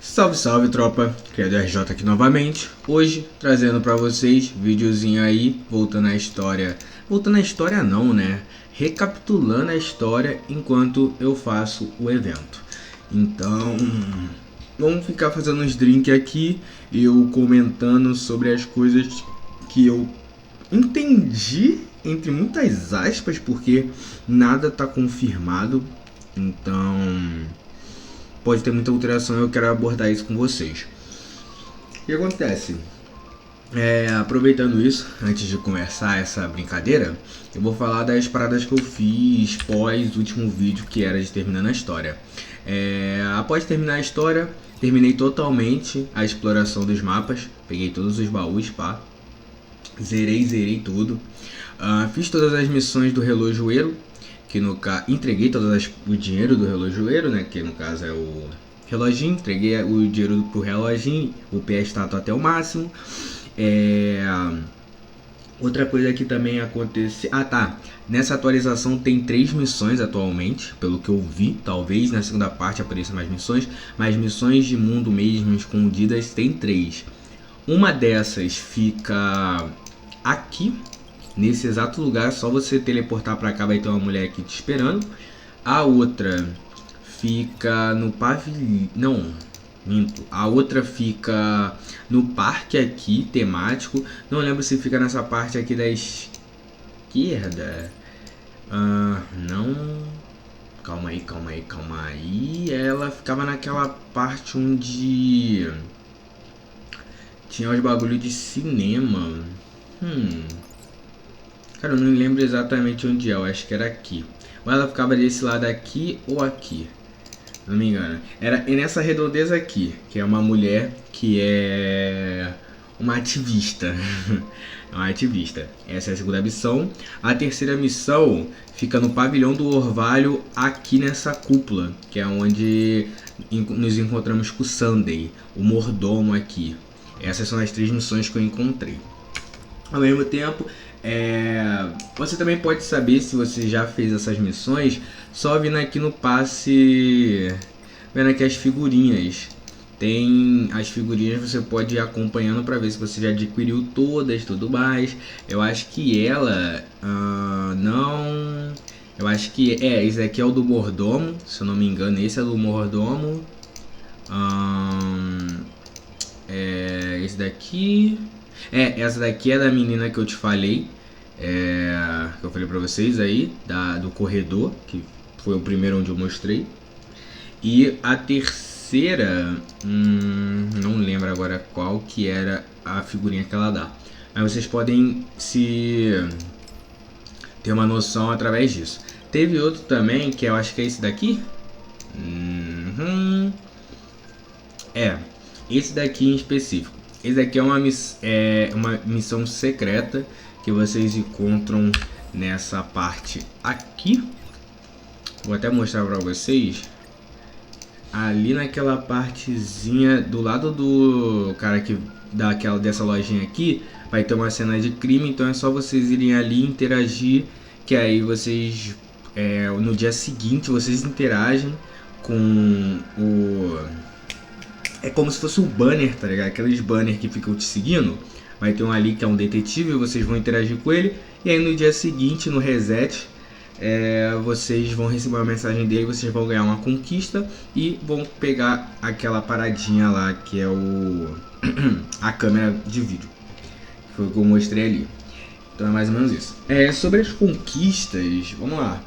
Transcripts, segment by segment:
Salve, salve tropa, Criador RJ aqui novamente, hoje trazendo pra vocês videozinho aí, voltando à história não, né, recapitulando a história enquanto eu faço o evento. Então, vamos ficar fazendo uns drinks aqui, eu comentando sobre as coisas que eu entendi, entre muitas aspas, porque nada tá confirmado, então pode ter muita alteração e eu quero abordar isso com vocês. O que acontece? Aproveitando isso, antes de começar essa brincadeira, eu vou falar das paradas que eu fiz pós o último vídeo, que era de terminando a história. Após terminar a história, terminei totalmente a exploração dos mapas, peguei todos os baús, pá, zerei tudo. Fiz todas as missões do relojoeiro, que no caso entreguei o dinheiro do relojoeiro, né, que no caso é o reloginho, entreguei o dinheiro pro reloginho, upei a estátua até o máximo. Outra coisa que também aconteceu, nessa atualização tem 3 missões atualmente, pelo que eu vi, talvez na segunda parte apareçam mais missões, mas missões de mundo mesmo escondidas tem 3. Uma dessas fica aqui, nesse exato lugar, só você teleportar pra cá vai ter uma mulher aqui te esperando. A outra fica no pavilhão, não, minto, a outra fica no parque aqui, temático. Não lembro se fica nessa parte aqui da esquerda. Não, calma aí. Ela ficava naquela parte onde tinha os bagulho de cinema. Cara, eu não lembro exatamente onde é, eu acho que era aqui. Ou ela ficava desse lado aqui ou aqui, não me engano. Era nessa redondeza aqui, que é uma mulher que é uma ativista. É uma ativista. Essa é a segunda missão. A terceira missão fica no pavilhão do orvalho, aqui nessa cúpula, que é onde nos encontramos com o Sunday, o mordomo aqui. Essas são as 3 missões que eu encontrei. Ao mesmo tempo, você também pode saber se você já fez essas missões só vindo aqui no passe, vendo aqui as figurinhas. Tem as figurinhas, você pode ir acompanhando para ver se você já adquiriu todas, tudo mais. Eu acho que ela, não, eu acho que esse aqui é o do mordomo, se eu não me engano, esse é do mordomo. Esse daqui, essa daqui é da menina que eu te falei, que eu falei pra vocês aí, do corredor, que foi o primeiro onde eu mostrei. E a terceira, não lembro agora qual que era a figurinha que ela dá. Mas vocês podem ter uma noção através disso. Teve outro também, que eu acho que é esse daqui. Esse daqui em específico. Esse daqui é uma missão secreta que vocês encontram nessa parte aqui. Vou até mostrar pra vocês. Ali naquela partezinha do lado do cara que dessa lojinha aqui, vai ter uma cena de crime, então é só vocês irem ali interagir, que aí vocês, no dia seguinte, vocês interagem com o... É como se fosse um banner, tá ligado? Aqueles banners que ficam te seguindo. Vai ter um ali que é um detetive, vocês vão interagir com ele. E aí no dia seguinte, no reset, vocês vão receber uma mensagem dele, vocês vão ganhar uma conquista e vão pegar aquela paradinha lá que é a câmera de vídeo. Foi o que eu mostrei ali. Então é mais ou menos isso. Sobre as conquistas, vamos lá.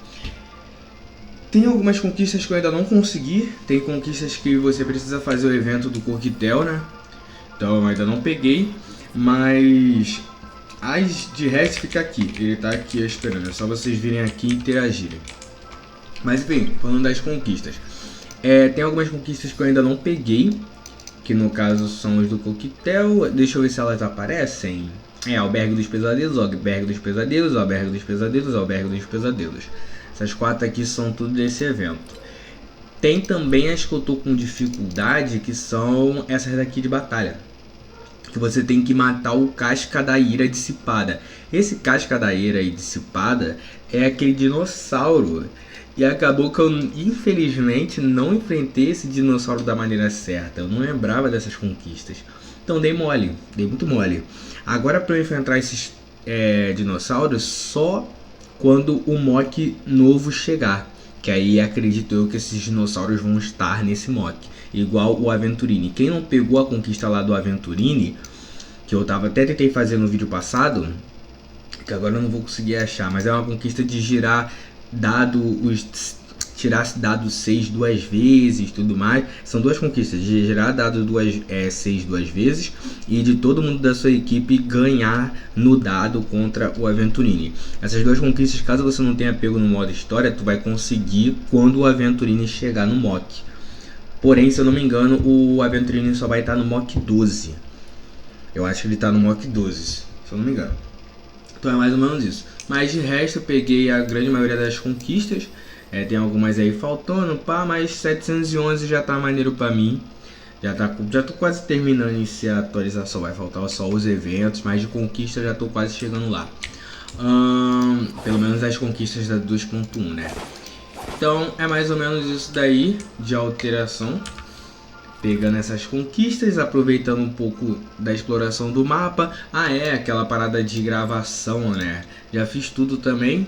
Tem algumas conquistas que eu ainda não consegui. Tem conquistas que você precisa fazer o evento do coquetel, né? Então eu ainda não peguei. Mas as de resto fica aqui. Ele tá aqui esperando. É só vocês virem aqui e interagirem. Mas enfim, falando das conquistas. Tem algumas conquistas que eu ainda não peguei, que no caso são os do coquetel. Deixa eu ver se elas aparecem. Albergue dos Pesadelos, Albergue dos Pesadelos, Albergue dos Pesadelos, Albergue dos Pesadelos. Essas 4 aqui são tudo desse evento. Tem também as que eu tô com dificuldade, que são essas daqui de batalha. Que você tem que matar o Casca da Ira Dissipada. Esse Casca da Ira Dissipada é aquele dinossauro. E acabou que eu, infelizmente, não enfrentei esse dinossauro da maneira certa. Eu não lembrava dessas conquistas. Então dei mole, dei muito mole. Agora para eu enfrentar esses dinossauros só quando o mock novo chegar. Que aí acredito eu que esses dinossauros vão estar nesse mock. Igual o Aventurine. Quem não pegou a conquista lá do Aventurine, que eu até tentei fazer no vídeo passado, que agora eu não vou conseguir achar, mas é uma conquista de girar tirar dado 6 duas vezes, tudo mais. São duas conquistas, de girar dado 6 duas vezes e de todo mundo da sua equipe ganhar no dado contra o Aventurine. Essas duas conquistas, caso você não tenha pego no modo história, tu vai conseguir quando o Aventurine chegar no mock. Porém, se eu não me engano, o Aventurine só vai estar no mock 12. Eu acho que ele está no mock 12, se eu não me engano. Então é mais ou menos isso. Mas de resto eu peguei a grande maioria das conquistas. Tem algumas aí faltando, pá, mas 711 já tá maneiro pra mim. Já tô quase terminando essa atualização, vai faltar só os eventos, mas de conquista já tô quase chegando lá. Pelo menos as conquistas da 2.1, né? Então é mais ou menos isso daí de alteração. Pegando essas conquistas, aproveitando um pouco da exploração do mapa. Aquela parada de gravação, né? Já fiz tudo também.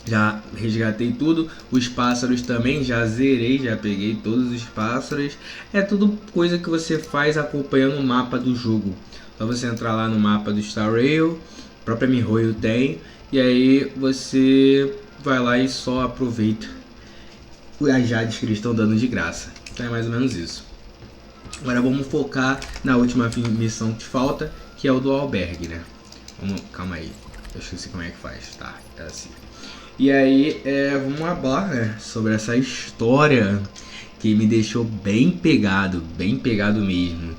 Já resgatei tudo. Os pássaros também já zerei, já peguei todos os pássaros. É tudo coisa que você faz acompanhando o mapa do jogo. Só você entrar lá no mapa do Star Rail, a própria miHoYo tem, e aí você vai lá e só aproveita as jades que eles estão dando de graça. Então é mais ou menos isso. Agora vamos focar na última missão que falta, que é o do albergue, né? Calma aí, eu esqueci como é que faz. Tá, é assim. E aí, vamos falar, né, sobre essa história que me deixou bem pegado mesmo.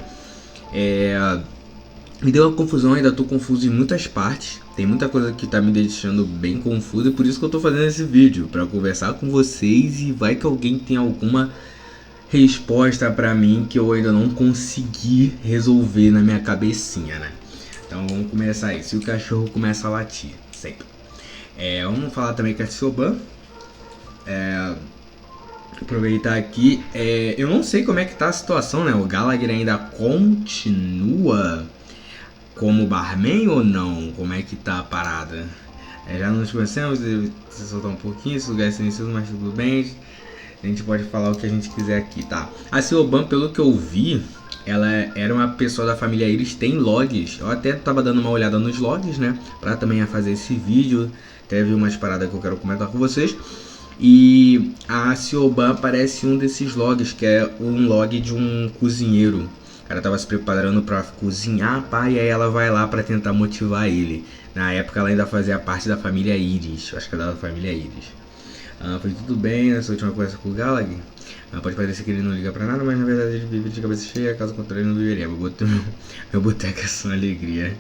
Me deu uma confusão, ainda tô confuso em muitas partes. Tem muita coisa que tá me deixando bem confuso, e por isso que eu tô fazendo esse vídeo, pra conversar com vocês, e vai que alguém tem alguma resposta pra mim que eu ainda não consegui resolver na minha cabecinha, né? Então vamos começar aí. Se o cachorro começa a latir, sempre. Vamos falar também com a Sioban. Aproveitar aqui. Eu não sei como é que tá a situação, né? O Gallagher ainda continua como barman ou não? Como é que tá a parada? Já nos conhecemos, se soltar um pouquinho, esse lugar é silencioso, mas tudo bem. A gente pode falar o que a gente quiser aqui, tá? A Sioban, pelo que eu vi, ela era uma pessoa da família Iris, tem logs. Eu até tava dando uma olhada nos logs, né? Pra também fazer esse vídeo. Teve umas paradas que eu quero comentar com vocês. E a Sioban aparece um desses logs, que é um log de um cozinheiro. O cara tava se preparando pra cozinhar, pá, e aí ela vai lá pra tentar motivar ele. Na época ela ainda fazia parte da família Iris. Eu acho que era da família Iris. Foi tudo bem nessa última conversa com o Gallagher. Pode parecer que ele não liga pra nada, mas na verdade ele vive de cabeça cheia, caso contrário ele não viveria. Meu boteco é só alegria.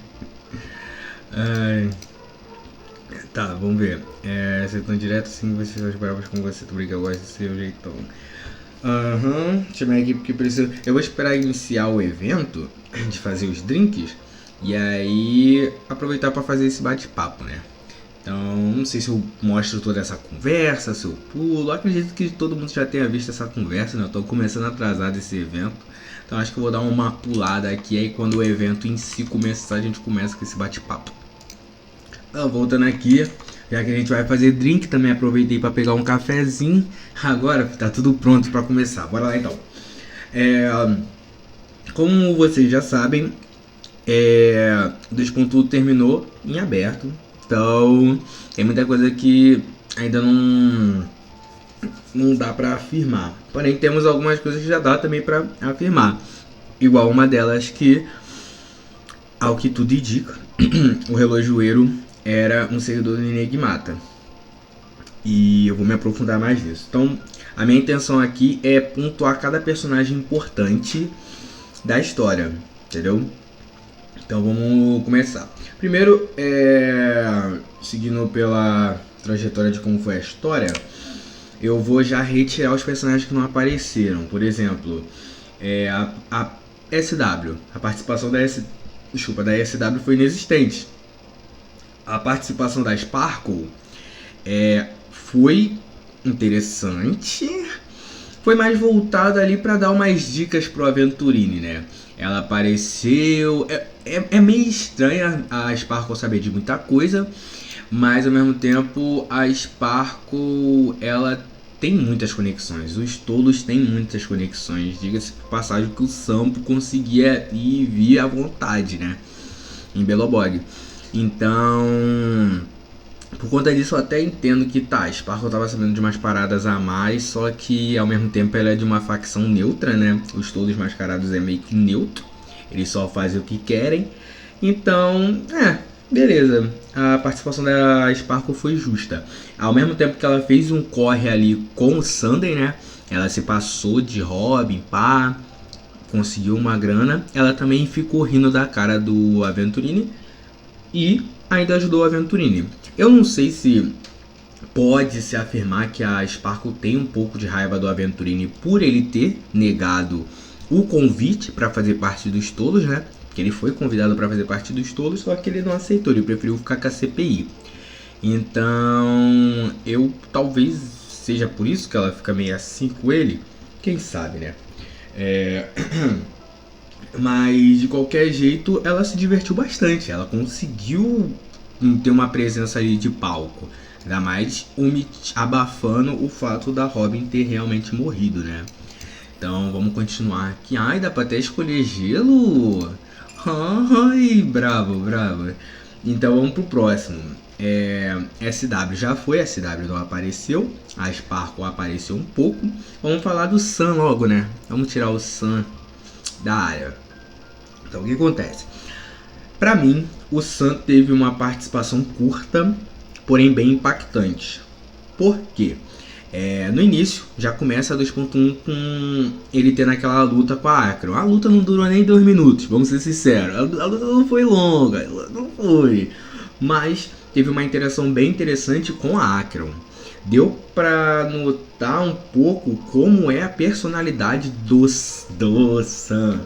Tá, vamos ver. Vocês estão direto assim, vocês são bravos com você, tu briga, eu gosto do seu jeitão. Chamei a equipe que precisa. Eu vou esperar iniciar o evento de fazer os drinks e aí aproveitar para fazer esse bate-papo, né? Então, não sei se eu mostro toda essa conversa, se eu pulo. Acredito que todo mundo já tenha visto essa conversa, né? Eu tô começando atrasado esse evento. Então acho que eu vou dar uma pulada aqui, aí quando o evento em si começar, a gente começa com esse bate-papo. Voltando aqui, já que a gente vai fazer drink, também aproveitei para pegar um cafezinho. Agora tá tudo pronto para começar, bora lá então. Como vocês já sabem, 2.1 terminou em aberto. Então tem muita coisa que ainda não dá para afirmar. Porém temos algumas coisas que já dá também para afirmar. Igual uma delas que, ao que tudo indica, o relojoeiro era um seguidor do Enigmata. E eu vou me aprofundar mais nisso. Então, a minha intenção aqui é pontuar cada personagem importante da história, entendeu? Então vamos começar. Primeiro, seguindo pela trajetória de como foi a história, eu vou já retirar os personagens que não apareceram. Por exemplo, a SW, a participação da SW foi inexistente. A participação da Sparkle foi interessante. Foi mais voltada ali pra dar umas dicas pro Aventurini, né? Ela apareceu... É meio estranha a Sparkle saber de muita coisa, mas ao mesmo tempo a Sparkle, ela tem muitas conexões. Os tolos têm muitas conexões. Diga-se por passagem que o Sampo conseguia ir e vir à vontade, né? Em Belobog. Então, por conta disso eu até entendo que tá, Sparkle tava sabendo de umas paradas a mais, só que ao mesmo tempo ela é de uma facção neutra, né? Os todos mascarados é meio que neutro, eles só fazem o que querem. Então, beleza, a participação da Sparkle foi justa. Ao mesmo tempo que ela fez um corre ali com o Sunday, né? Ela se passou de Robin, pá, conseguiu uma grana. Ela também ficou rindo da cara do Aventurini e ainda ajudou o Aventurini. Eu não sei se pode se afirmar que a Sparkle tem um pouco de raiva do Aventurini por ele ter negado o convite para fazer parte dos tolos, né? Que ele foi convidado para fazer parte dos tolos, só que ele não aceitou, ele preferiu ficar com a CPI. Então, talvez seja por isso que ela fica meio assim com ele, quem sabe, né? Mas de qualquer jeito ela se divertiu bastante, ela conseguiu ter uma presença ali de palco, ainda mais abafando o fato da Robin ter realmente morrido, né? Então vamos continuar aqui. Ai, dá pra até escolher gelo? Ai, bravo, bravo. Então vamos pro próximo. SW já foi, a SW não apareceu, a Sparkle apareceu um pouco. Vamos falar do Sam logo, né? Vamos tirar o Sam da área. Então o que acontece? Pra mim, o Sam teve uma participação curta, porém bem impactante. Por quê? No início, já começa a 2.1 com ele tendo aquela luta com a Acheron. A luta não durou nem 2 minutos, vamos ser sinceros. A luta não foi longa, não foi. Mas teve uma interação bem interessante com a Acheron. Deu pra notar um pouco como é a personalidade do Sam.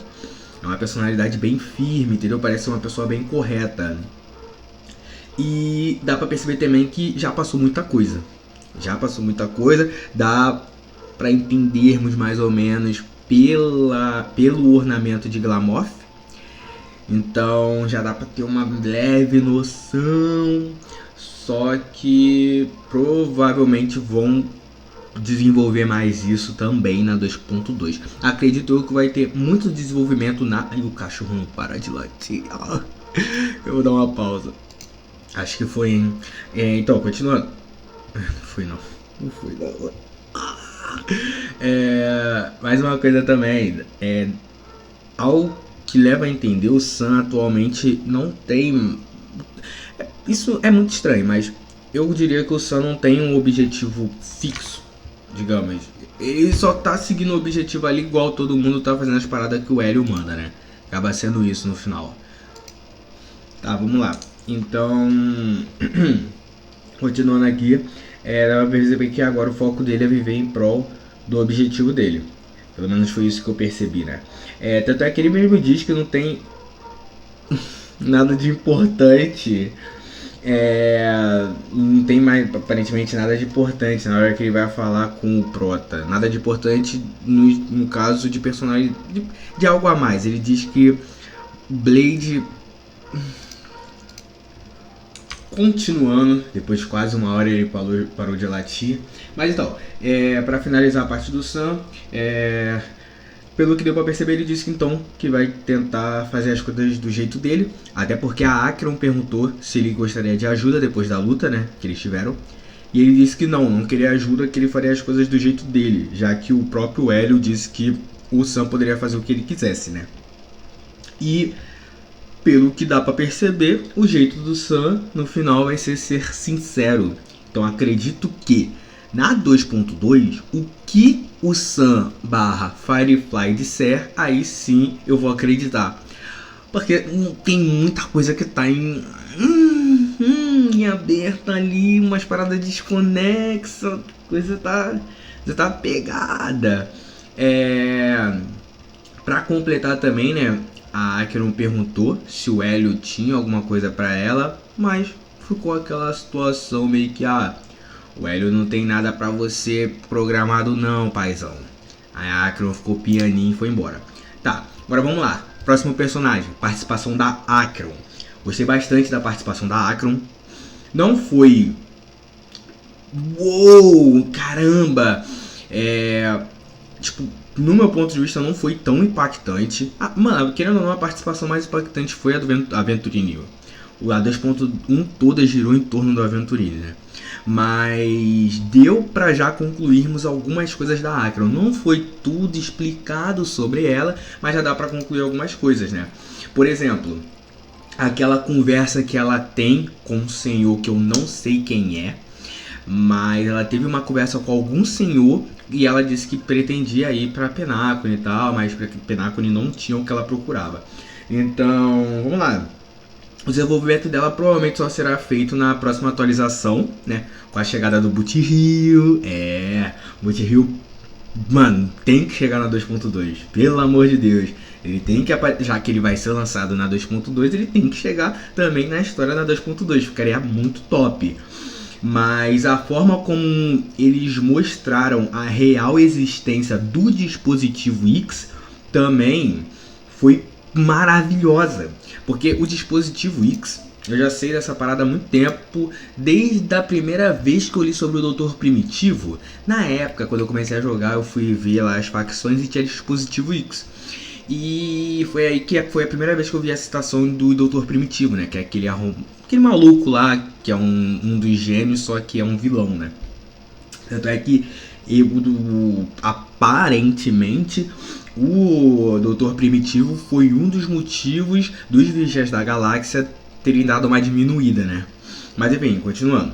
É uma personalidade bem firme, entendeu? Parece uma pessoa bem correta. E dá pra perceber também que já passou muita coisa. Dá pra entendermos mais ou menos pelo ornamento de Glamoth. Então já dá pra ter uma leve noção. Só que provavelmente vão desenvolver mais isso também na 2.2. Acredito eu que vai ter muito desenvolvimento na... Ai, o cachorro não para de latir. Eu vou dar uma pausa. Acho que foi, hein? Então, continuando. Não foi não. Mais uma coisa também. Ao que leva a entender, o Sam atualmente não tem... Isso é muito estranho, mas eu diria que o Sam não tem um objetivo fixo, digamos. Ele só tá seguindo o objetivo ali igual todo mundo tá fazendo as paradas que o Hélio manda, né? Acaba sendo isso no final. Tá, vamos lá. Então, continuando aqui, dá pra perceber que agora o foco dele é viver em prol do objetivo dele. Pelo menos foi isso que eu percebi, né? Tanto é que ele mesmo diz que não tem nada de importante. Não tem mais aparentemente nada de importante na hora que ele vai falar com o Prota. Nada de importante no caso de personagem de algo a mais. Ele diz que Blade... Continuando, depois de quase uma hora ele parou de latir. Mas então, para finalizar a parte do Sam, pelo que deu pra perceber, ele disse que então que vai tentar fazer as coisas do jeito dele. Até porque a Acheron perguntou se ele gostaria de ajuda depois da luta, né, que eles tiveram. E ele disse que não queria ajuda, que ele faria as coisas do jeito dele, já que o próprio Hélio disse que o Sam poderia fazer o que ele quisesse, né. E pelo que dá pra perceber, o jeito do Sam no final vai ser sincero. Então acredito que na 2.2, o que o Sam / Firefly disser, aí sim eu vou acreditar. Porque tem muita coisa que tá em aberta ali, umas paradas desconexas, coisa tá pegada. Pra completar também, né, a Acheron perguntou se o Hélio tinha alguma coisa pra ela, mas ficou aquela situação meio que, O Hélio não tem nada pra você programado não, paizão. Aí a Acheron ficou pianinho e foi embora. Tá, agora vamos lá. Próximo personagem, participação da Acheron. Gostei bastante da participação da Acheron. Não foi... Uou, caramba! Tipo, no meu ponto de vista não foi tão impactante. Mano, querendo ou não, a participação mais impactante foi a do Aventurini. A 2.1 toda girou em torno do Aventurini, né? Mas deu pra já concluirmos algumas coisas da Acheron. Não foi tudo explicado sobre ela, mas já dá pra concluir algumas coisas, né? Por exemplo, aquela conversa que ela tem com um senhor que eu não sei quem é, mas ela teve uma conversa com algum senhor e ela disse que pretendia ir pra Penacony e tal, mas Penacony não tinha o que ela procurava. Então, vamos lá. O desenvolvimento dela provavelmente só será feito na próxima atualização, né? Com a chegada do Buttheel. Buttheel, mano, tem que chegar na 2.2, pelo amor de Deus. Ele tem que, já que ele vai ser lançado na 2.2, ele tem que chegar também na história da 2.2, ficaria muito top. Mas a forma como eles mostraram a real existência do dispositivo X também foi maravilhosa. Porque o dispositivo X, eu já sei dessa parada há muito tempo, desde a primeira vez que eu li sobre o Dr. Primitivo. Na época, quando eu comecei a jogar, eu fui ver lá as facções e tinha dispositivo X. E foi aí que foi a primeira vez que eu vi a citação do Dr. Primitivo, né? Que é aquele maluco lá, que é um dos gênios, só que é um vilão, né? Tanto é que aparentemente o Dr. Primitivo foi um dos motivos dos Vigias da Galáxia terem dado uma diminuída, né? Mas enfim, continuando.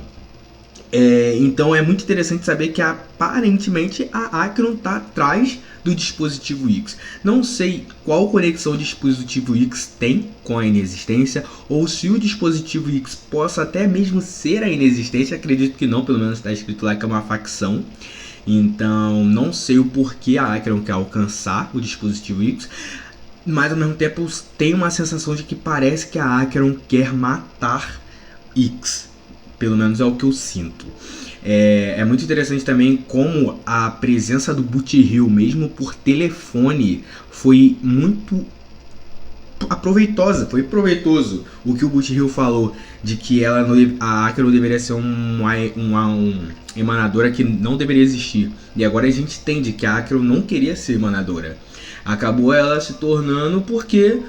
Então é muito interessante saber que aparentemente a Acheron está atrás do dispositivo X. Não sei qual conexão o dispositivo X tem com a inexistência, ou se o dispositivo X possa até mesmo ser a inexistência. Acredito que não, pelo menos está escrito lá que é uma facção. Então não sei o porquê a Acheron quer alcançar o dispositivo X, mas ao mesmo tempo tenho uma sensação de que parece que a Acheron quer matar X. Pelo menos é o que eu sinto. É muito interessante também como a presença do Buttheel, mesmo por telefone, foi muito proveitosa. Foi proveitoso o que o Buttheel falou, de que a Acheron deveria ser uma emanadora que não deveria existir. E agora a gente entende que a Acheron não queria ser emanadora. Acabou ela se tornando porque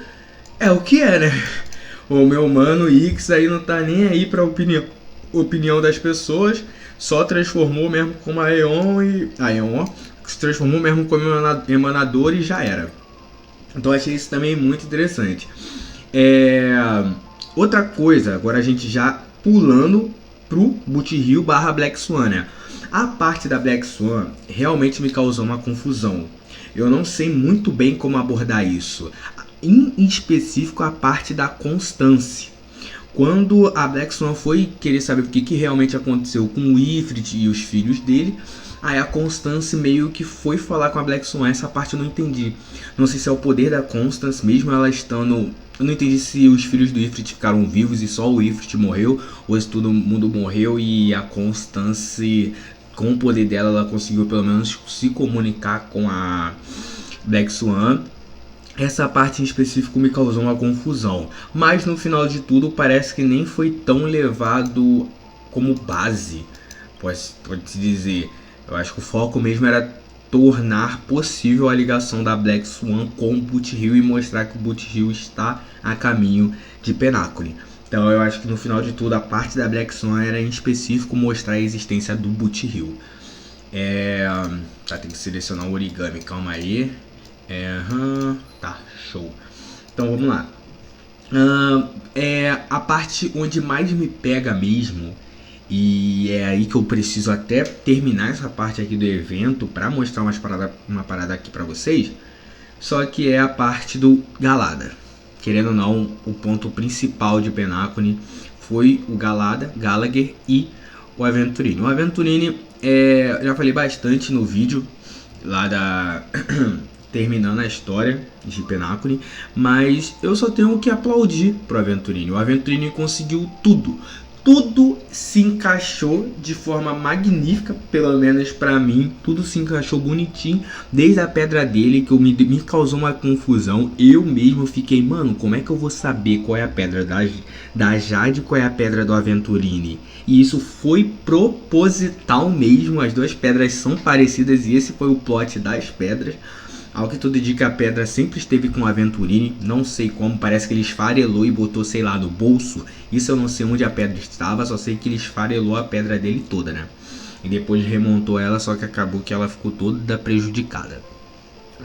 é o que é, né? O meu mano X aí não tá nem aí pra opinião das pessoas, só transformou mesmo como a Aeon se transformou mesmo como emanador e já era. Então achei isso também muito interessante. Outra coisa, agora a gente já pulando pro Buttheel / Black Swan, né? A parte da Black Swan realmente me causou uma confusão. Eu não sei muito bem como abordar isso. Em específico a parte da Constance. Quando a Black Swan foi querer saber o que realmente aconteceu com o Ifrit e os filhos dele, aí a Constance meio que foi falar com a Black Swan. Essa parte eu não entendi. Não sei se é o poder da Constance, mesmo ela estando... Eu não entendi se os filhos do Ifrit ficaram vivos e só o Ifrit morreu, ou se todo mundo morreu e a Constance, com o poder dela, ela conseguiu pelo menos se comunicar com a Black Swan. Essa parte em específico me causou uma confusão, mas no final de tudo parece que nem foi tão levado como base, pode-se dizer. Eu acho que o foco mesmo era tornar possível a ligação da Black Swan com o Buttheel e mostrar que o Buttheel está a caminho de Penacony. Então eu acho que no final de tudo a parte da Black Swan era em específico mostrar a existência do Buttheel. Tem que selecionar o origami, calma aí. Tá, show. Então vamos lá. A parte onde mais me pega mesmo, e é aí que eu preciso até terminar essa parte aqui do evento para mostrar uma parada aqui para vocês. Só que é a parte do Galada. Querendo ou não, o ponto principal de Penacony foi o Galada, Gallagher e o Aventurini. O Aventurini, já falei bastante no vídeo lá da... terminando a história de Penacony, mas eu só tenho que aplaudir pro Aventurini. O Aventurini conseguiu tudo tudo se encaixou de forma magnífica, pelo menos pra mim. Tudo se encaixou bonitinho, desde a pedra dele, que me causou uma confusão. Eu mesmo fiquei, mano, como é que eu vou saber qual é a pedra da Jade e qual é a pedra do Aventurine? E isso foi proposital mesmo, as duas pedras são parecidas e esse foi o plot das pedras. Ao que tudo indica, a pedra sempre esteve com o Aventurine, não sei como, parece que ele esfarelou e botou, sei lá, no bolso. Isso eu não sei onde a pedra estava, só sei que ele esfarelou a pedra dele toda, né? E depois remontou ela, só que acabou que ela ficou toda prejudicada.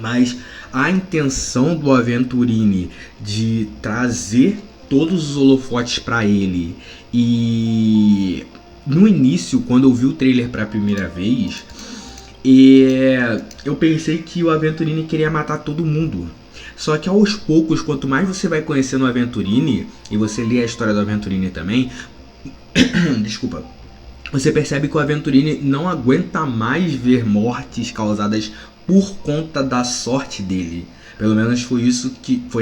Mas a intenção do Aventurine de trazer todos os holofotes para ele, e no início, quando eu vi o trailer pela primeira vez, eu pensei que o Aventurine queria matar todo mundo. Só que aos poucos, quanto mais você vai conhecendo o Aventurine, e você lê a história do Aventurine também, desculpa, você percebe que o Aventurine não aguenta mais ver mortes causadas por conta da sorte dele. Pelo menos foi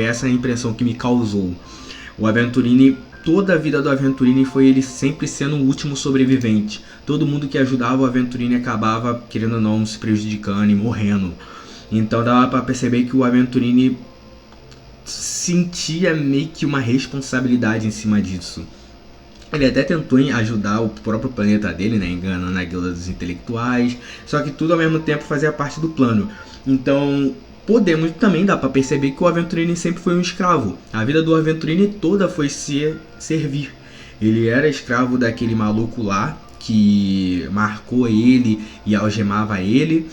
essa a impressão que me causou. O Aventurine, toda a vida do Aventurine foi ele sempre sendo o último sobrevivente. Todo mundo que ajudava o Aventurine acabava, querendo ou não, se prejudicando e morrendo. Então dava pra perceber que o Aventurine sentia meio que uma responsabilidade em cima disso. Ele até tentou ajudar o próprio planeta dele, né, enganando a guilda dos intelectuais, só que tudo ao mesmo tempo fazia parte do plano. Então podemos também dar para perceber que o Aventurine sempre foi um escravo. A vida do Aventurine toda foi servir. Ele era escravo daquele maluco lá que marcou ele e algemava ele.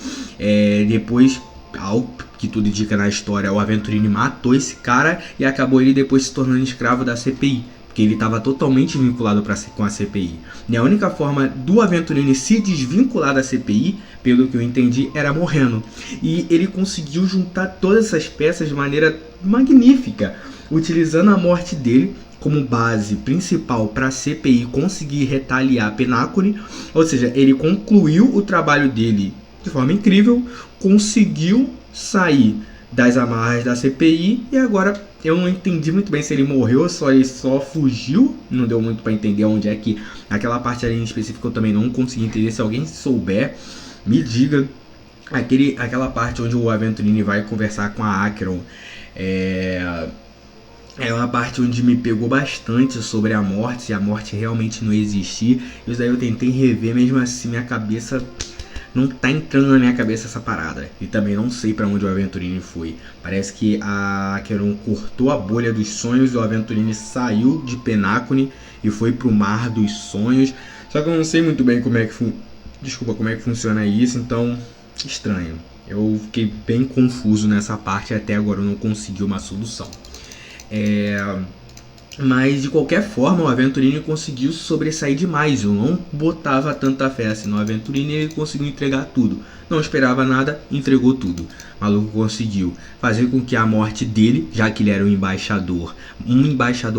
Depois, ao que tudo indica na história, o Aventurine matou esse cara e acabou ele depois se tornando escravo da CPI. Porque ele estava totalmente vinculado com a CPI. E a única forma do Aventurine se desvincular da CPI, pelo que eu entendi, era morrendo. E ele conseguiu juntar todas essas peças de maneira magnífica, utilizando a morte dele como base principal para a CPI conseguir retaliar Penacony. Ou seja, ele concluiu o trabalho dele de forma incrível, conseguiu sair das amarras da CPI e agora eu não entendi muito bem se ele morreu ou se ele só fugiu. Não deu muito para entender onde é que aquela parte ali em específico eu também não consegui entender. Se alguém souber, me diga. Aquela parte onde o Aventurine vai conversar com a Acheron é uma parte onde me pegou bastante sobre a morte, se a morte realmente não existir. Isso daí eu tentei rever, mesmo assim minha cabeça não tá entrando na minha cabeça essa parada. E também não sei pra onde o Aventurine foi. Parece que a Acheron cortou a bolha dos sonhos e o Aventurine saiu de Penacony e foi pro mar dos sonhos. Só que eu não sei muito bem como é que funciona isso, então estranho. Eu fiquei bem confuso nessa parte e até agora eu não consegui uma solução. Mas de qualquer forma o Aventurine conseguiu sobressair demais. Eu não botava tanta fé assim no Aventurine, ele conseguiu entregar tudo. Não esperava nada, entregou tudo. O maluco conseguiu fazer com que a morte dele, já que ele era um embaixador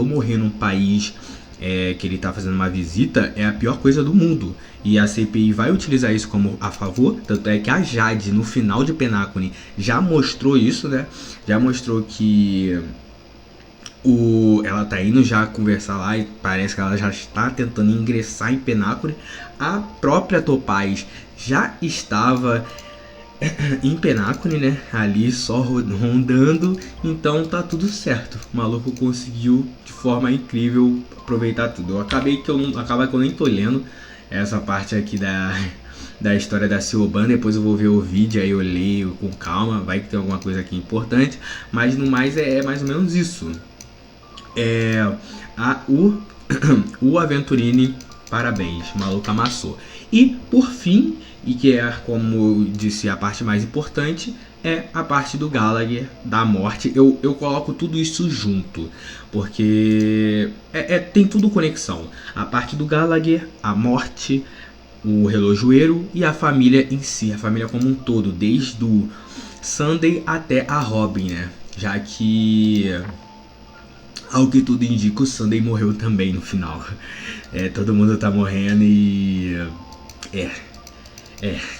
morrer num país que ele está fazendo uma visita, é a pior coisa do mundo. E a CPI vai utilizar isso como a favor. Tanto é que a Jade, no final de Penacony, já mostrou isso, né? Já mostrou que ela tá indo já conversar lá e parece que ela já está tentando ingressar em Penacony. A própria Topaz já estava em Penacony, né? Ali só rondando. Então tá tudo certo. O maluco conseguiu de forma incrível aproveitar tudo. Acaba que eu nem tô lendo essa parte aqui da história da Siobhan. Depois eu vou ver o vídeo, aí eu leio com calma. Vai que tem alguma coisa aqui importante. Mas no mais é mais ou menos isso. O Aventurine, parabéns, o maluco amassou. E por fim, e que é, como eu disse, a parte mais importante, é a parte do Gallagher, da morte. Eu coloco tudo isso junto, porque tem tudo conexão. A parte do Gallagher, a morte, o relojoeiro e a família em si, a família como um todo, desde o Sunday até a Robin, né? Já que, ao que tudo indica, o Sunday morreu também no final. Todo mundo tá morrendo e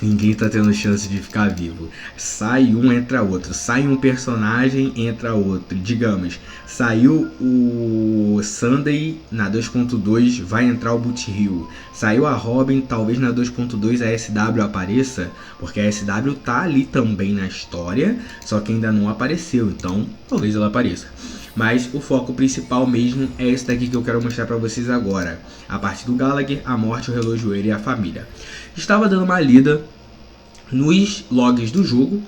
Ninguém tá tendo chance de ficar vivo. Sai um, entra outro. Sai um personagem, entra outro. Digamos, saiu o Sunday na 2.2, vai entrar o Boot Hill. Saiu a Robin, talvez na 2.2 a SW apareça, porque a SW tá ali também na história, só que ainda não apareceu, então talvez ela apareça. Mas o foco principal mesmo é esse daqui que eu quero mostrar pra vocês agora. A parte do Gallagher, a morte, o relojoeiro e a família. Estava dando uma lida nos logs do jogo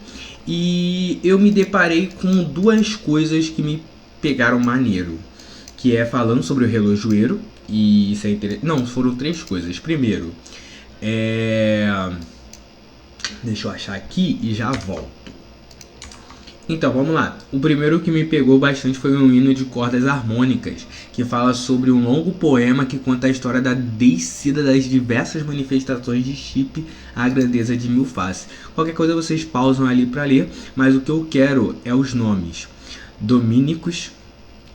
e eu me deparei com duas coisas que me pegaram maneiro. Que é falando sobre o relojoeiro, e isso é interessante. Não, foram três coisas. Primeiro, deixa eu achar aqui e já volto. Então, vamos lá. O primeiro que me pegou bastante foi um hino de cordas harmônicas, que fala sobre um longo poema que conta a história da descida das diversas manifestações de Chip à grandeza de Mil Faces. Qualquer coisa vocês pausam ali para ler, mas o que eu quero é os nomes domínicos.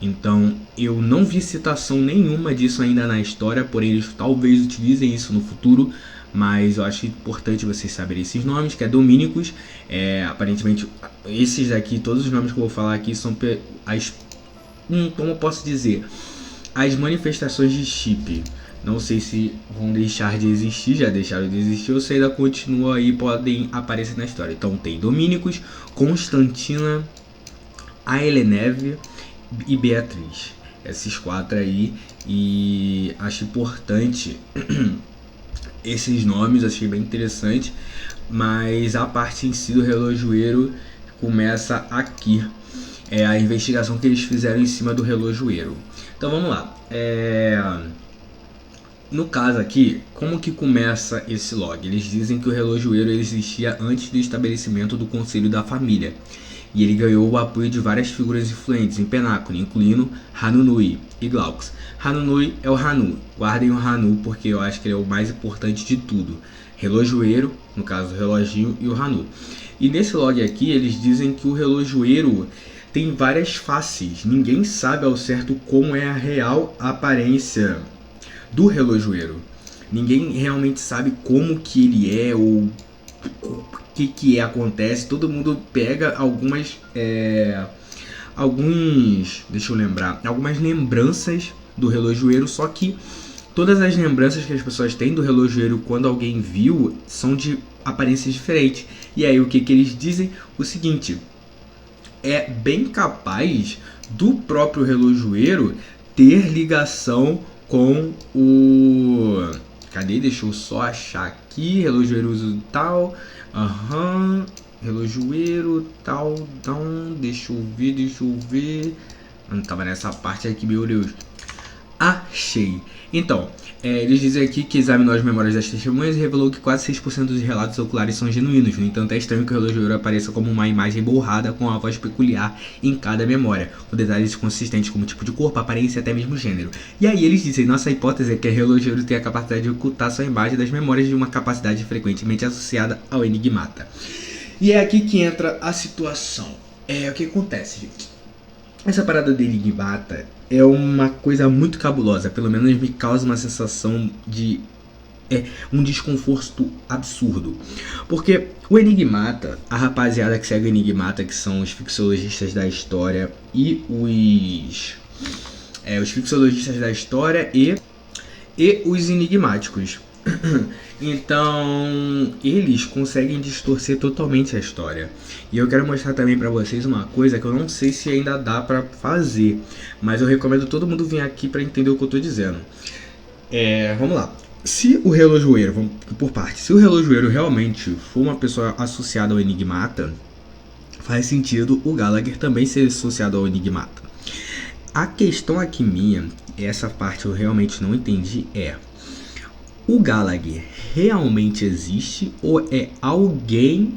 Então, eu não vi citação nenhuma disso ainda na história, porém eles talvez utilizem isso no futuro. Mas eu acho importante vocês saberem esses nomes, que é Domínicos. Aparentemente, esses aqui, todos os nomes que eu vou falar aqui são como eu posso dizer, as manifestações de Chip. Não sei se vão deixar de existir, já deixaram de existir, ou se ainda continuam aí, podem aparecer na história. Então tem Domínicos, Constantina, Aeleneve e Beatriz. Esses quatro aí, e acho importante esses nomes, achei bem interessante, mas a parte em si do relojoeiro começa aqui. É a investigação que eles fizeram em cima do relojoeiro. Então vamos lá. No caso aqui, como que começa esse log? Eles dizem que o relojoeiro existia antes do estabelecimento do Conselho da Família. E ele ganhou o apoio de várias figuras influentes em Penacony, incluindo Hanunui e Glaucus. Hanunui é o Hanu. Guardem o Hanu porque eu acho que ele é o mais importante de tudo. Relojoeiro, no caso o reloginho, e o Hanu. E nesse log aqui eles dizem que o relojoeiro tem várias faces. Ninguém sabe ao certo como é a real aparência do relojoeiro. Ninguém realmente sabe como que ele é ou que acontece. Todo mundo pega algumas deixa eu lembrar, algumas lembranças do relojoeiro, só que todas as lembranças que as pessoas têm do relojoeiro quando alguém viu são de aparências diferentes. E aí o que eles dizem? O seguinte: é bem capaz do próprio relojoeiro ter ligação com o... Cadê? Deixa eu só achar aqui. Relojoeiro uso tal. Relojoeiro tal. Deixa eu ver. Não tava nessa parte aqui, meu Deus. Achei. Então, eles dizem aqui que examinou as memórias das testemunhas e revelou que quase 6% dos relatos oculares são genuínos. No entanto, é estranho que o relojoeiro apareça como uma imagem borrada com uma voz peculiar em cada memória, com detalhes consistentes como tipo de corpo, aparência e até mesmo gênero. E aí eles dizem: nossa hipótese é que o relojoeiro tem a capacidade de ocultar sua imagem das memórias de uma capacidade frequentemente associada ao enigmata. E é aqui que entra a situação. O que acontece, gente? Essa parada do enigmata é uma coisa muito cabulosa, pelo menos me causa uma sensação de um desconforto absurdo. Porque o enigmata, a rapaziada que segue o enigmata, que são os fixologistas da história e os fixologistas da história e os enigmáticos. Então, eles conseguem distorcer totalmente a história. E eu quero mostrar também pra vocês uma coisa que eu não sei se ainda dá pra fazer, mas eu recomendo todo mundo vir aqui pra entender o que eu tô dizendo. Vamos lá. Se o relojoeiro, vamos por parte, se o relojoeiro realmente for uma pessoa associada ao enigmata, faz sentido o Gallagher também ser associado ao enigmata. A questão aqui minha, essa parte eu realmente não entendi, o Gallagher realmente existe ou é alguém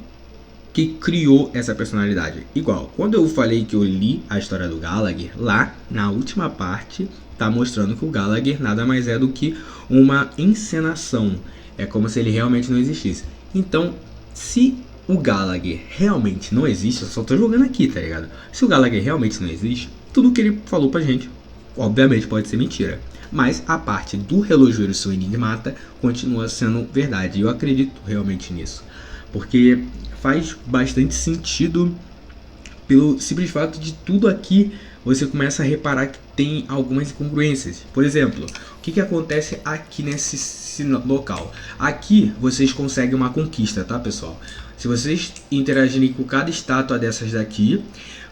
que criou essa personalidade? Igual, quando eu falei que eu li a história do Gallagher, lá na última parte tá mostrando que o Gallagher nada mais é do que uma encenação. É como se ele realmente não existisse. Então, se o Gallagher realmente não existe, eu só tô jogando aqui, tá ligado? Se o Gallagher realmente não existe, tudo que ele falou pra gente, obviamente, pode ser mentira. Mas a parte do relojoeiro seu enigmata continua sendo verdade. Eu acredito realmente nisso, porque faz bastante sentido pelo simples fato de tudo aqui você começa a reparar que tem algumas incongruências. Por exemplo, o que acontece aqui nesse local? Aqui vocês conseguem uma conquista, tá, pessoal? Se vocês interagirem com cada estátua dessas daqui,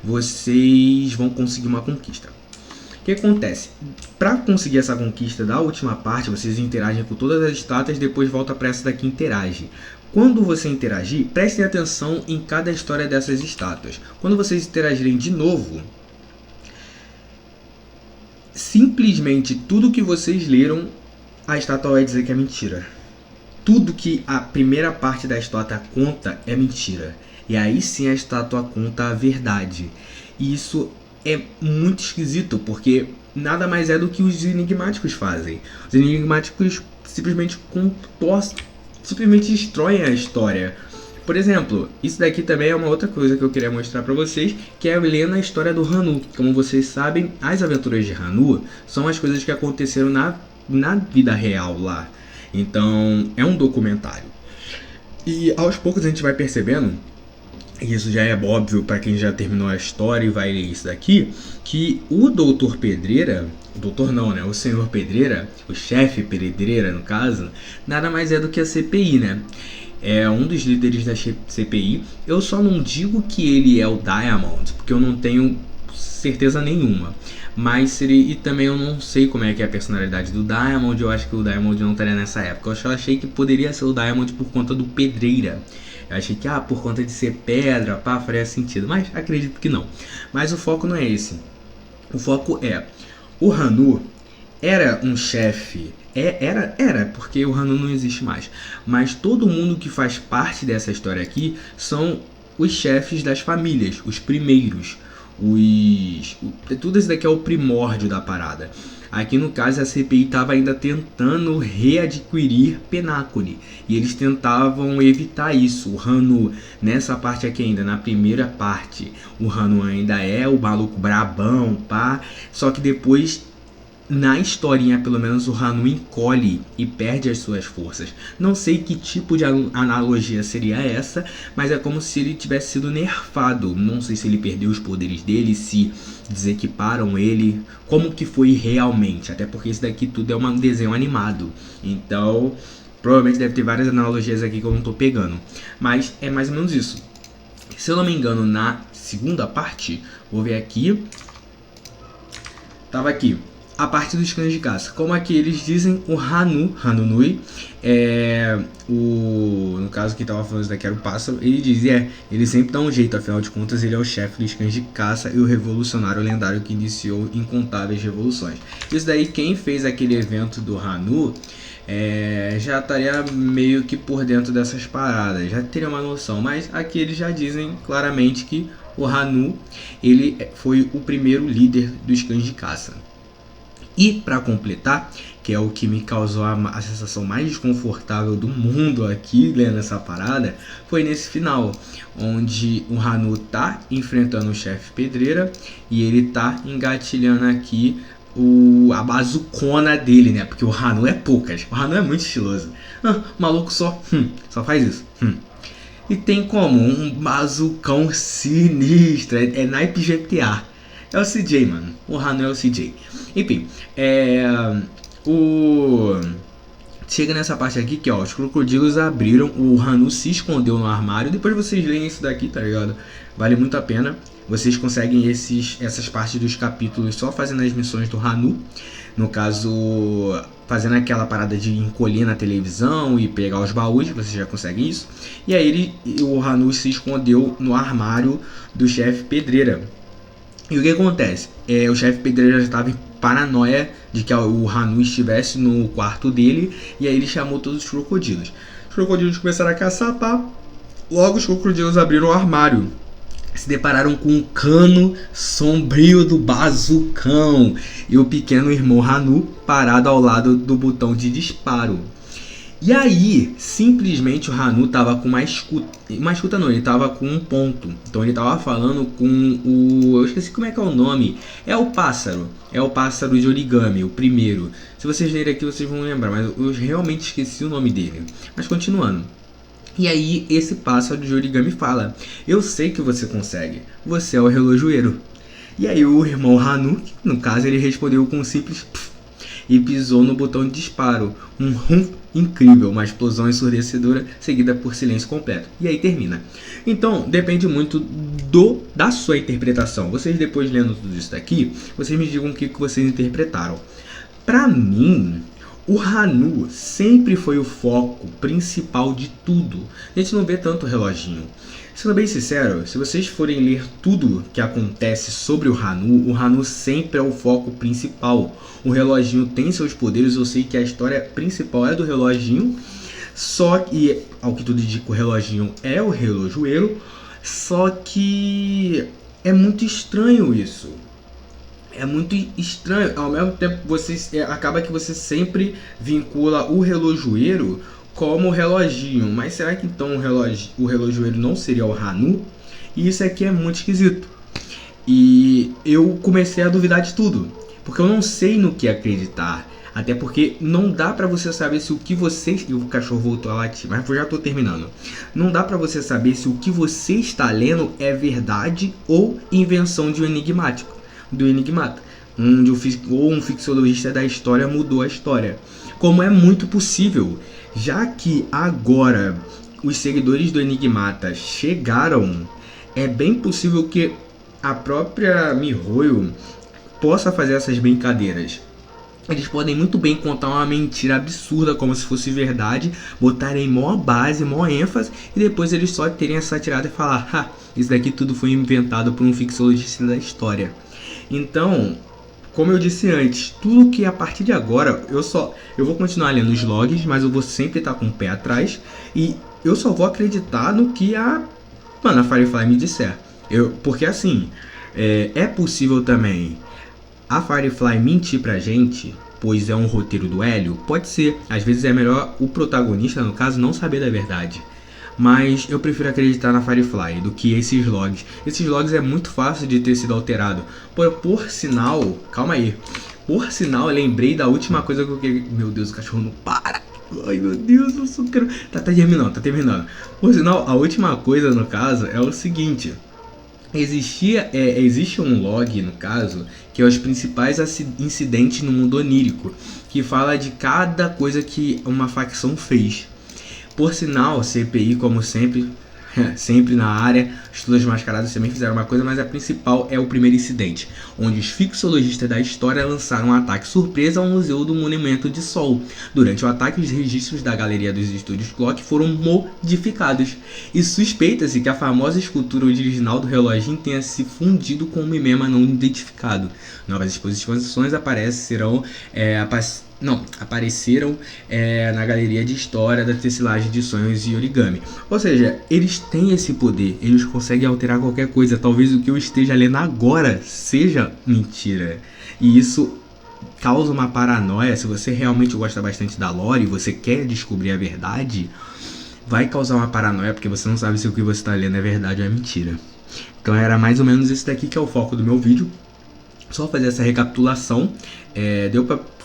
vocês vão conseguir uma conquista. O que acontece? Para conseguir essa conquista da última parte, vocês interagem com todas as estátuas e depois volta para essa daqui e interage. Quando você interagir, prestem atenção em cada história dessas estátuas. Quando vocês interagirem de novo, simplesmente tudo que vocês leram, a estátua vai dizer que é mentira. Tudo que a primeira parte da estátua conta é mentira. E aí sim a estátua conta a verdade. E isso é muito esquisito, porque nada mais é do que os enigmáticos fazem. Os enigmáticos simplesmente destroem a história. Por exemplo, isso daqui também é uma outra coisa que eu queria mostrar pra vocês, que é lendo a história do Hanu. Como vocês sabem, as aventuras de Hanu são as coisas que aconteceram na vida real lá. Então, é um documentário. E aos poucos a gente vai percebendo, e isso já é óbvio para quem já terminou a história e vai ler isso daqui, que o Doutor Pedreira, o doutor não, né? O Senhor Pedreira, o chefe Pedreira no caso, nada mais é do que a CPI, né? É um dos líderes da CPI. Eu só não digo que ele é o Diamond, porque eu não tenho certeza nenhuma. Mas seria, e também eu não sei como é que é a personalidade do Diamond. Eu acho que o Diamond não estaria nessa época. Eu só achei que poderia ser o Diamond por conta do Pedreira. Eu achei que por conta de ser pedra, faria sentido. Mas acredito que não. Mas o foco não é esse. O foco é: o Hanu era um chefe. Era, porque o Hanu não existe mais. Mas todo mundo que faz parte dessa história aqui são os chefes das famílias, os primeiros. Tudo isso daqui é o primórdio da parada. Aqui no caso a CPI estava ainda tentando readquirir Penacony, e eles tentavam evitar isso. O Hanu, nessa parte aqui ainda, na primeira parte, o Hanu ainda é o maluco brabão, pá. Só que depois, na historinha pelo menos, o Hanu encolhe e perde as suas forças. Não sei que tipo de analogia seria essa, mas é como se ele tivesse sido nerfado. Não sei se ele perdeu os poderes dele, se desequiparam ele, como que foi realmente. Até porque isso daqui tudo é um desenho animado, então provavelmente deve ter várias analogias aqui que eu não tô pegando. Mas é mais ou menos isso. Se eu não me engano, na segunda parte, vou ver aqui, tava aqui a parte dos cães de caça. Como aqui eles dizem, o Hanunui, no caso que tava falando isso daqui era o pássaro, ele dizia, ele sempre dá um jeito, afinal de contas ele é o chefe dos cães de caça e o revolucionário lendário que iniciou incontáveis revoluções. Isso daí, quem fez aquele evento do Hanu, já estaria meio que por dentro dessas paradas, já teria uma noção, mas aqui eles já dizem claramente que o Hanu, ele foi o primeiro líder dos cães de caça. E para completar, que é o que me causou a sensação mais desconfortável do mundo aqui lendo essa parada, foi nesse final, onde o Hanu tá enfrentando o chefe Pedreira e ele tá engatilhando aqui a bazucona dele, né? Porque o Hanu é poucas, o Hanu é muito estiloso. O maluco só faz isso. E tem como um bazucão sinistro, é naipe GTA. É o CJ, mano. O Hanu é o CJ. Enfim, chega nessa parte aqui que, ó, os crocodilos abriram, o Hanu se escondeu no armário. Depois vocês leem isso daqui, tá ligado? Vale muito a pena. Vocês conseguem essas partes dos capítulos só fazendo as missões do Hanu. No caso, fazendo aquela parada de encolher na televisão e pegar os baús, vocês já conseguem isso. E aí o Hanu se escondeu no armário do chefe Pedreira. E o que acontece? O chefe Pedreira já estava em paranoia de que o Hanu estivesse no quarto dele, e aí ele chamou todos os crocodilos. Os crocodilos começaram a caçar, pá. Logo os crocodilos abriram o armário, se depararam com um cano sombrio do bazucão e o pequeno irmão Hanu parado ao lado do botão de disparo. E aí, simplesmente o Hanu tava com uma escuta não, ele tava com um ponto. Então ele tava falando com eu esqueci como é que é o nome. É o pássaro de origami, o primeiro. Se vocês lerem aqui vocês vão lembrar, mas eu realmente esqueci o nome dele. Mas continuando. E aí esse pássaro de origami fala: eu sei que você consegue, você é o relojoeiro. E aí o irmão Hanu, no caso, ele respondeu com um simples pff, e pisou no botão de disparo. Um rum incrível, uma explosão ensurdecedora seguida por silêncio completo. E aí termina. Então, depende muito da sua interpretação. Vocês depois lendo tudo isso daqui, vocês me digam o que vocês interpretaram. Pra mim, o Hanu sempre foi o foco principal de tudo. A gente não vê tanto o reloginho. Sendo bem sincero, se vocês forem ler tudo que acontece sobre o Hanu sempre é o foco principal. O reloginho tem seus poderes, eu sei que a história principal é do reloginho, só que, ao que tudo indica, o reloginho é o relojoeiro, só que é muito estranho isso. É muito estranho, ao mesmo tempo acaba que você sempre vincula o relojoeiro como o reloginho. Mas será que então o relojoeiro não seria o Hanu? E isso aqui é muito esquisito. E eu comecei a duvidar de tudo, porque eu não sei no que acreditar. Até porque não dá pra você saber se o que você... E o cachorro voltou a latir, mas eu já tô terminando. Não dá pra você saber se o que você está lendo é verdade ou invenção de um enigmático. Do enigmata, onde um ficcionista da história mudou a história. Como é muito possível, já que agora os seguidores do Enigmata chegaram, é bem possível que a própria MiHoYo possa fazer essas brincadeiras. Eles podem muito bem contar uma mentira absurda como se fosse verdade, botarem mó base, mó ênfase, e depois eles só terem essa tirada e falar: ha, isso daqui tudo foi inventado por um ficcionista da história. Então, como eu disse antes, tudo que a partir de agora, eu vou continuar lendo os logs, mas eu vou sempre estar com o pé atrás, e eu só vou acreditar no que a Firefly me disser. Porque assim, é possível também a Firefly mentir pra gente, pois é um roteiro do Hélio? Pode ser. Às vezes é melhor o protagonista, no caso, não saber da verdade. Mas eu prefiro acreditar na Firefly do que esses logs. Esses logs é muito fácil de ter sido alterado. Por sinal, calma aí. Por sinal, eu lembrei da última coisa que eu queria... Meu Deus, o cachorro não para. Ai, meu Deus, eu só quero... Tá terminando. Por sinal, a última coisa, no caso, é o seguinte... Existe um log, no caso, que é os principais incidentes no mundo onírico, que fala de cada coisa que uma facção fez. Por sinal, CPI, como sempre, sempre na área, os Todas Mascaradas também fizeram uma coisa, mas a principal é o primeiro incidente, onde os fixologistas da história lançaram um ataque surpresa ao Museu do Monumento de Sol. Durante o ataque, os registros da galeria dos estúdios Clock foram modificados, e suspeita-se que a famosa escultura original do reloginho tenha se fundido com um mimema não identificado. Novas exposições apareceram na galeria de história da tecelagem de sonhos e origami. Ou seja, eles têm esse poder, eles conseguem alterar qualquer coisa. Talvez o que eu esteja lendo agora seja mentira, e isso causa uma paranoia. Se você realmente gosta bastante da lore e você quer descobrir a verdade, vai causar uma paranoia, porque você não sabe se o que você está lendo é verdade ou é mentira. Então era mais ou menos esse daqui que é o foco do meu vídeo. Só fazer essa recapitulação,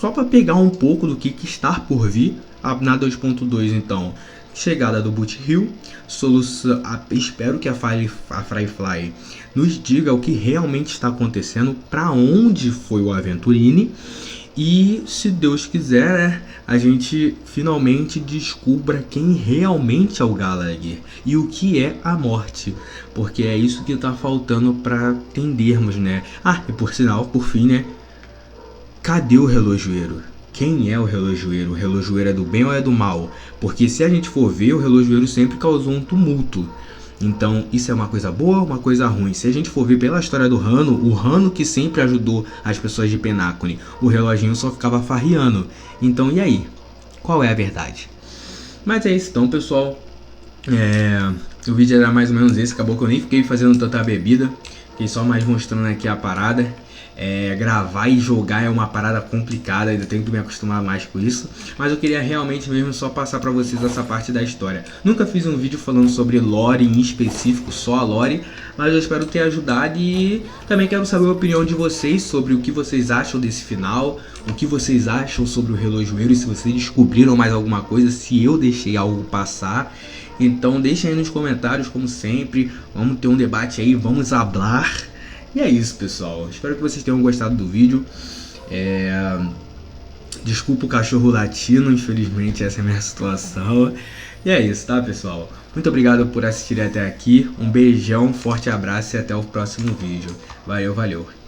só para pegar um pouco do que está por vir. Na 2.2, então, chegada do Boot Hill, solução. Espero que a Firefly nos diga o que realmente está acontecendo, para onde foi o Aventurine, e se Deus quiser, a gente finalmente descubra quem realmente é o Gallagher e o que é a morte, porque é isso que tá faltando para entendermos, né? E por sinal, por fim, né? Cadê o relojoeiro? Quem é o relojoeiro? O relojoeiro é do bem ou é do mal? Porque se a gente for ver, o relojoeiro sempre causou um tumulto. Então isso é uma coisa boa ou uma coisa ruim? Se a gente for ver pela história do Hano, o Hano que sempre ajudou as pessoas de Penacony, o reloginho só ficava farriando. Então e aí? Qual é a verdade? Mas é isso então, pessoal. O vídeo era mais ou menos esse. Acabou que eu nem fiquei fazendo tanta bebida, fiquei só mais mostrando aqui a parada. gravar e jogar é uma parada complicada, ainda tenho que me acostumar mais com isso, mas eu queria realmente mesmo só passar pra vocês essa parte da história. Nunca fiz um vídeo falando sobre lore em específico, só a lore, mas eu espero ter ajudado e também quero saber a opinião de vocês sobre o que vocês acham desse final, o que vocês acham sobre o relojoeiro e se vocês descobriram mais alguma coisa, se eu deixei algo passar. Então deixem aí nos comentários, como sempre, vamos ter um debate aí, vamos hablar. E é isso, pessoal, espero que vocês tenham gostado do vídeo. Desculpa o cachorro latino, infelizmente essa é a minha situação. E é isso, tá, pessoal? Muito obrigado por assistir até aqui, um beijão, forte abraço e até o próximo vídeo. Valeu, valeu!